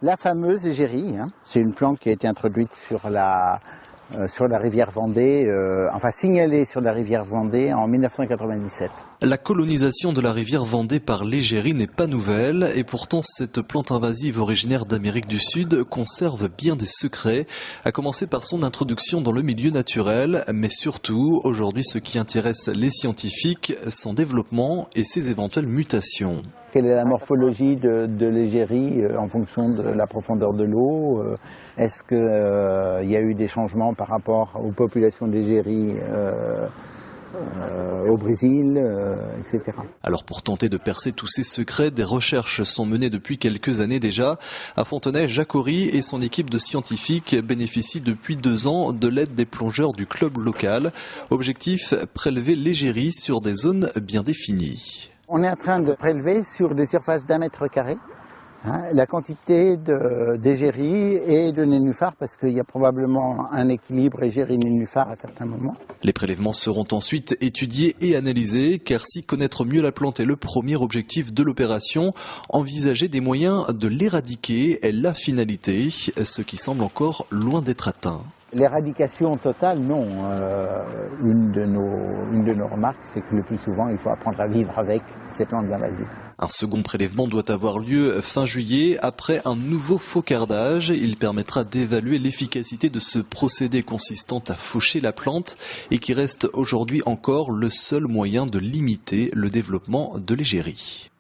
La fameuse égérie, hein, c'est une plante qui a été introduite sur la rivière Vendée, signalée sur la rivière Vendée en 1997. La colonisation de la rivière Vendée par l'égérie n'est pas nouvelle et pourtant cette plante invasive originaire d'Amérique du Sud conserve bien des secrets, à commencer par son introduction dans le milieu naturel, mais surtout aujourd'hui ce qui intéresse les scientifiques, son développement et ses éventuelles mutations. Quelle est la morphologie de l'égérie en fonction de la profondeur de l'eau? Est-ce qu'il y a eu des changements par rapport aux populations d'égérie au Brésil, etc. Alors pour tenter de percer tous ces secrets, des recherches sont menées depuis quelques années déjà. À Fontenay, Jacques Horry et son équipe de scientifiques bénéficient depuis 2 ans de l'aide des plongeurs du club local. Objectif, prélever l'égérie sur des zones bien définies. On est en train de prélever sur des surfaces d'1 mètre carré la quantité d'égérie et de nénuphars, parce qu'il y a probablement un équilibre égérie-nénuphar à certains moments. Les prélèvements seront ensuite étudiés et analysés, car si connaître mieux la plante est le premier objectif de l'opération, envisager des moyens de l'éradiquer est la finalité, ce qui semble encore loin d'être atteint. L'éradication totale, non. Une de nos remarques, c'est que le plus souvent, il faut apprendre à vivre avec ces plantes invasives. Un second prélèvement doit avoir lieu fin juillet après un nouveau faucardage. Il permettra d'évaluer l'efficacité de ce procédé consistant à faucher la plante et qui reste aujourd'hui encore le seul moyen de limiter le développement de l'égérie.